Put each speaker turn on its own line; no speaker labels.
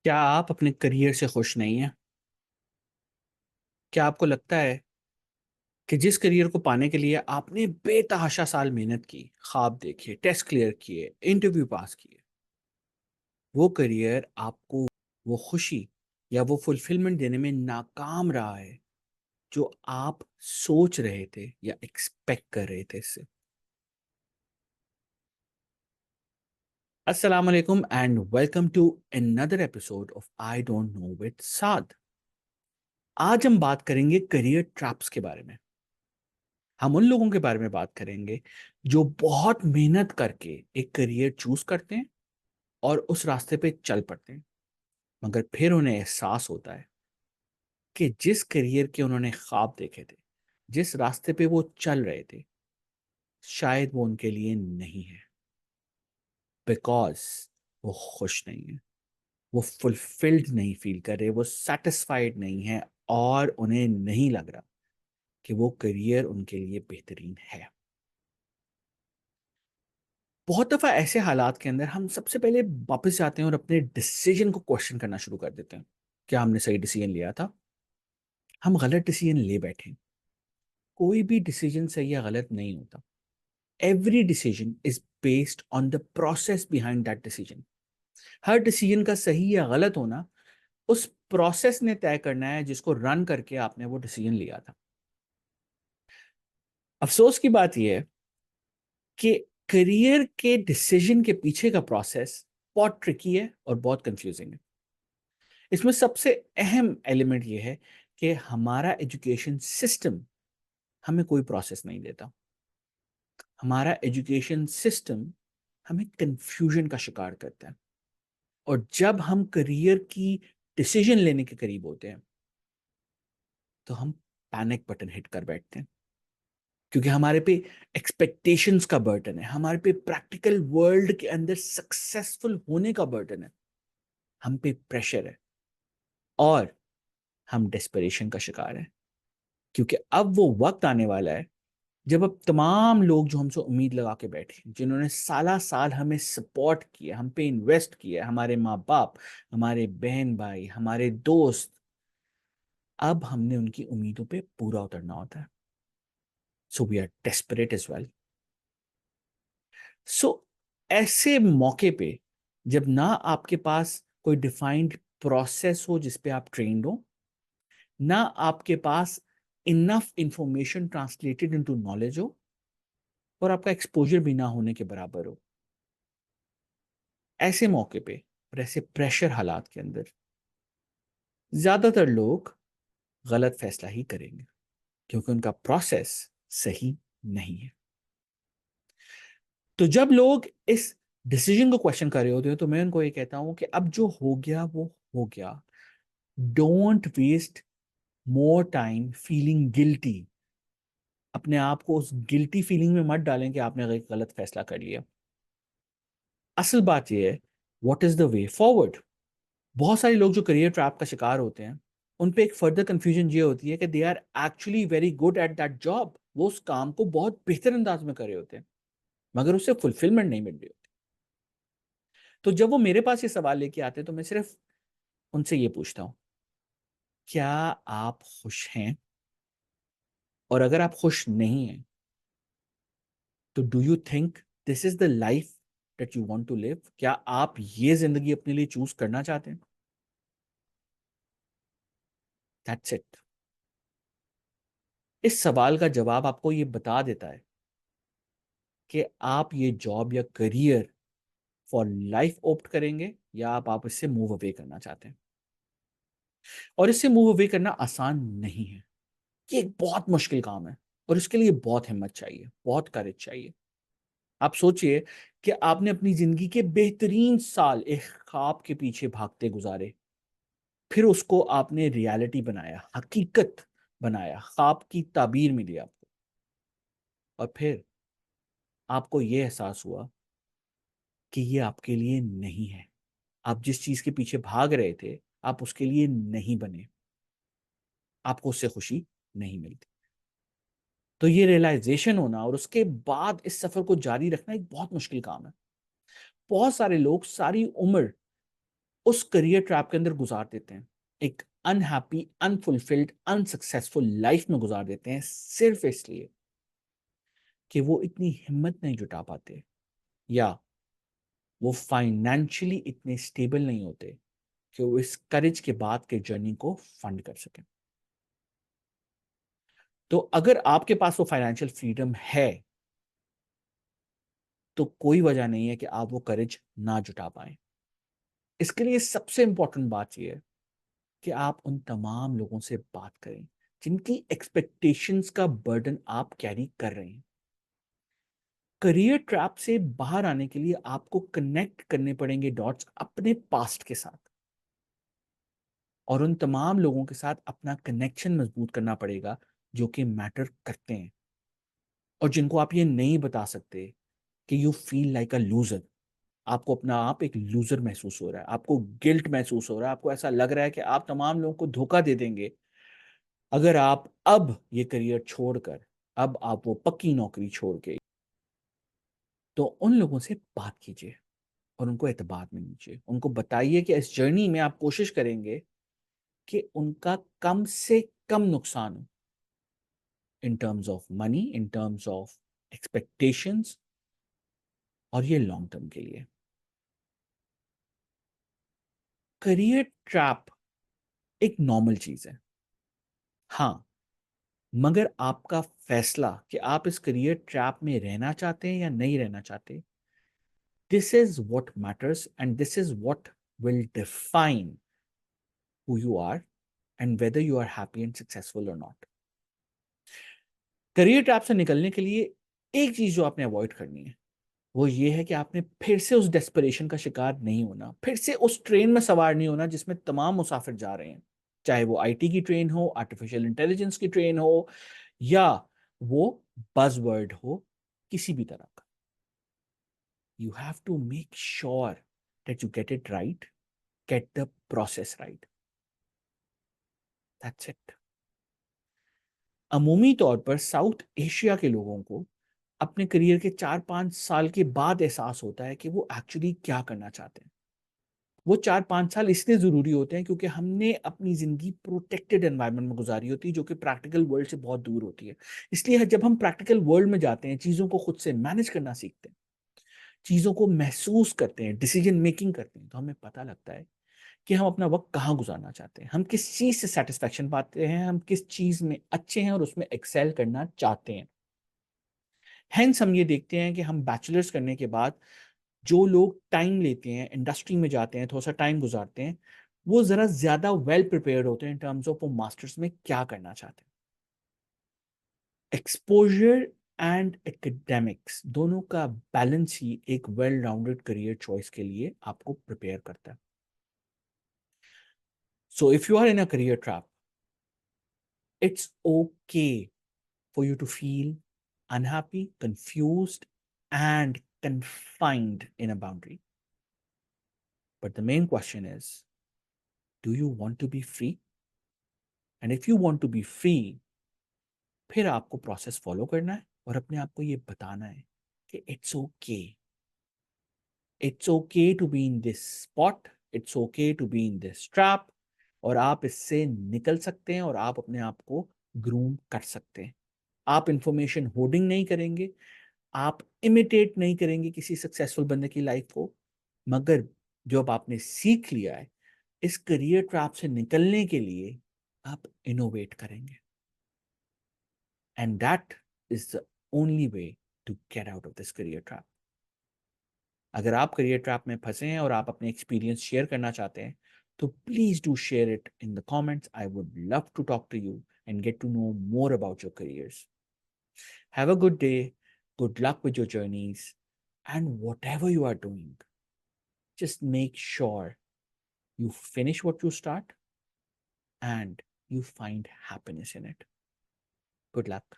क्या आप अपने करियर से खुश नहीं हैं? क्या आपको लगता है कि जिस करियर को पाने के लिए आपने बेतहाशा साल मेहनत की, ख्वाब देखे, टेस्ट क्लियर किए, इंटरव्यू पास किए, वो करियर आपको वो खुशी या वो फुलफिलमेंट देने में नाकाम रहा है जो आप सोच रहे थे या एक्सपेक्ट कर रहे थे इससे? अस्सलाम वालेकुम and welcome to another episode of I don't know with Saad. आज हम बात करेंगे करियर ट्रैप्स के बारे में। हम उन लोगों के बारे में बात करेंगे जो बहुत मेहनत करके एक करियर चूज करते हैं और उस रास्ते पे चल पड़ते हैं, मगर फिर उन्हें एहसास होता है कि जिस करियर के उन्होंने ख्वाब देखे थे, जिस रास्ते पे वो चल रहे थे, शायद वो उनके लिए नहीं है। बिकॉज वो खुश नहीं है, वो फुलफिल्ड नहीं फील कर रहे, वो सेटिस्फाइड नहीं है और उन्हें नहीं लग रहा कि वो करियर उनके लिए बेहतरीन है। बहुत दफा ऐसे हालात के अंदर हम सबसे पहले वापस जाते हैं और अपने डिसीजन को क्वेश्चन करना शुरू कर देते हैं। क्या हमने सही डिसीजन लिया था? हम गलत डिसीजन ले बैठे? कोई भी डिसीजन सही या गलत नहीं होता। Every decision is based on the process behind that decision. Her decision का सही या गलत होना उस प्रोसेस ने तय करना है जिसको रन करके आपने वो डिसीजन लिया था। अफसोस की बात यह है कि करियर के डिसीजन के पीछे का प्रोसेस बहुत ट्रिकी है और बहुत कंफ्यूजिंग है। इसमें सबसे अहम एलिमेंट ये है कि हमारा एजुकेशन सिस्टम हमें कोई प्रोसेस नहीं देता। हमारा एजुकेशन सिस्टम हमें कंफ्यूजन का शिकार करता है, और जब हम करियर की डिसीजन लेने के करीब होते हैं तो हम पैनिक बटन हिट कर बैठते हैं, क्योंकि हमारे पे एक्सपेक्टेशंस का बर्डन है, हमारे पे प्रैक्टिकल वर्ल्ड के अंदर सक्सेसफुल होने का बर्डन है, हम पे प्रेशर है और हम डेस्परेशन का शिकार है। क्योंकि अब वो वक्त आने वाला है जब अब तमाम लोग जो हमसे उम्मीद लगा के बैठे, जिन्होंने साला साल हमें सपोर्ट किया, हम पे इन्वेस्ट किया, हमारे माँ बाप, हमारे बहन भाई, हमारे दोस्त, अब हमने उनकी उम्मीदों पे पूरा उतरना होता है। So we are desperate as well. So ऐसे मौके पे जब ना आपके पास कोई डिफाइंड प्रोसेस हो जिस पे आप ट्रेंड हो, ना आपके पास enough information translated into knowledge हो, और आपका एक्सपोजर भी ना होने के बराबर हो, ऐसे मौके पे और ऐसे प्रेशर हालात के अंदर ज्यादातर लोग गलत फैसला ही करेंगे, क्योंकि उनका प्रोसेस सही नहीं है। तो जब लोग इस डिसीजन को क्वेश्चन कर रहे होते हैं तो मैं उनको ये कहता हूं कि अब जो हो गया वो हो गया। Don't waste more time feeling guilty. अपने आप को उस गिल्टी फीलिंग में मत डालें कि आपने एक गलत फैसला कर लिया। असल बात यह है, what is the way forward. बहुत सारे लोग जो करियर ट्रैप का शिकार होते हैं, उन पे एक फर्दर कंफ्यूजन ये होती है कि they are actually very good at that job. वो उस काम को बहुत बेहतर अंदाज में कर रहे होते हैं, मगर उससे फुलफिलमेंट नहीं मिल रही होती। तो जब वो मेरे पास ये सवाल लेके आते हैं तो मैं सिर्फ उनसे ये पूछता हूँ, क्या आप खुश हैं? और अगर आप खुश नहीं हैं तो do you think this is the life that you want to live? क्या आप ये जिंदगी अपने लिए चूज करना चाहते हैं? That's it. इस सवाल का जवाब आपको ये बता देता है कि आप ये जॉब या करियर फॉर लाइफ ऑप्ट करेंगे या आप इससे मूव अवे करना चाहते हैं। और इससे मूव अवे करना आसान नहीं है। ये एक बहुत मुश्किल काम है और इसके लिए बहुत हिम्मत चाहिए, बहुत करेज चाहिए। आप सोचिए कि आपने अपनी जिंदगी के बेहतरीन साल एक ख्वाब के पीछे भागते गुजारे, फिर उसको आपने रियलिटी बनाया, हकीकत बनाया, ख्वाब की ताबीर मिली आपको, और फिर आपको यह एहसास हुआ कि ये आपके लिए नहीं है। आप जिस चीज के पीछे भाग रहे थे, आप उसके लिए नहीं बने, आपको उससे खुशी नहीं मिलती। तो ये रियलाइजेशन होना और उसके बाद इस सफर को जारी रखना एक बहुत मुश्किल काम है। बहुत सारे लोग सारी उम्र उस करियर ट्रैप के अंदर गुजार देते हैं, एक अनहैप्पी, अनफुलफिल्ड, अनसक्सेसफुल लाइफ में गुजार देते हैं, सिर्फ इसलिए कि वो इतनी हिम्मत नहीं जुटा पाते या वो फाइनेंशियली इतने स्टेबल नहीं होते कि वो इस करेज के बाद के जर्नी को फंड कर सकें। तो अगर आपके पास वो फाइनेंशियल फ्रीडम है तो कोई वजह नहीं है कि आप वो करेज ना जुटा पाए। इसके लिए सबसे इंपॉर्टेंट बात यह है कि आप उन तमाम लोगों से बात करें जिनकी एक्सपेक्टेशंस का बर्डन आप कैरी कर रहे हैं। करियर ट्रैप से बाहर आने के लिए आपको कनेक्ट करने पड़ेंगे डॉट्स अपने पास्ट के साथ, और उन तमाम लोगों के साथ अपना कनेक्शन मजबूत करना पड़ेगा जो कि मैटर करते हैं और जिनको आप ये नहीं बता सकते कि you feel like a loser. आपको अपना आप एक लूजर महसूस हो रहा है, आपको गिल्ट महसूस हो रहा है, आपको ऐसा लग रहा है कि आप तमाम लोगों को धोखा दे देंगे अगर आप अब ये करियर छोड़कर, अब आप वो पक्की नौकरी छोड़ के। तो उन लोगों से बात कीजिए और उनको एतबार में लीजिए। उनको बताइए कि इस जर्नी में आप कोशिश करेंगे कि उनका कम से कम नुकसान हो, in terms of money, in terms of expectations, और ये लॉन्ग टर्म के लिए। करियर ट्रैप एक नॉर्मल चीज है, हाँ, मगर आपका फैसला कि आप इस करियर ट्रैप में रहना चाहते हैं या नहीं रहना चाहते, this is what matters and this is what will define who you are and whether you are happy and successful or not. Career trap से निकलने के लिए एक चीज जो आपने अवॉइड करनी है वो ये है कि आपने फिर से उस डेस्परेशन का शिकार नहीं होना, फिर से उस ट्रेन में सवार नहीं होना जिसमें तमाम मुसाफिर जा रहे हैं, चाहे वो आईटी की ट्रेन हो, आर्टिफिशियल इंटेलिजेंस की ट्रेन हो, या वो बज़वर्ड हो किसी भी तरह का। You have to make sure that you get it right, get the process right, that's it. अमूमी तौर पर साउथ एशिया के लोगों को अपने करियर के 4-5 साल के बाद एहसास होता है कि वो एक्चुअली क्या करना चाहते हैं। वो 4-5 साल इसलिए जरूरी होते हैं क्योंकि हमने अपनी जिंदगी प्रोटेक्टेड एनवायरनमेंट में गुजारी होती है जो कि प्रैक्टिकल वर्ल्ड से बहुत दूर होती है। इसलिए जब हम प्रैक्टिकल वर्ल्ड में जाते हैं, चीजों को खुद से मैनेज करना सीखते हैं, चीजों को महसूस करते हैं, डिसीजन मेकिंग करते हैं, तो हमें पता लगता है कि हम अपना वक्त कहाँ गुजारना चाहते हैं, हम किस चीज से सेटिस्फेक्शन पाते हैं, हम किस चीज में अच्छे हैं और उसमें एक्सेल करना चाहते हैं। हेंस हम ये देखते हैं कि हम बैचलर्स करने के बाद जो लोग टाइम लेते हैं, इंडस्ट्री में जाते हैं, थोड़ा सा टाइम गुजारते हैं, वो जरा ज्यादा वेल प्रिपेयर्ड होते हैं इन टर्म्स ऑफ वो मास्टर्स में क्या करना चाहते हैं। एक्सपोजर एंड एकेडमिक्स दोनों का बैलेंस ही एक वेल राउंडेड करियर चॉइस के लिए आपको प्रिपेयर करता है। So if you are in a career trap, it's okay for you to feel unhappy, confused, and confined in a boundary. But the main question is, do you want to be free? And if you want to be free, फिर आपको process follow करना है और अपने आप को ये बताना है कि it's okay to be in this spot, it's okay to be in this trap, और आप इससे निकल सकते हैं और आप अपने आप को ग्रूम कर सकते हैं। आप इंफॉर्मेशन होर्डिंग नहीं करेंगे, आप इमिटेट नहीं करेंगे किसी सक्सेसफुल बंदे की लाइफ को, मगर जो अब आपने सीख लिया है इस करियर ट्रैप से निकलने के लिए, आप इनोवेट करेंगे। And that is the only way to get out of this career trap. अगर आप करियर ट्रैप में फंसे हैं और आप अपने एक्सपीरियंस शेयर करना चाहते हैं तो please do share it in the comments. I would love to talk to you and get to know more about your careers. Have a good day, good luck with your journeys, and whatever you are doing, just make sure you finish what you start and you find happiness in it. Good luck.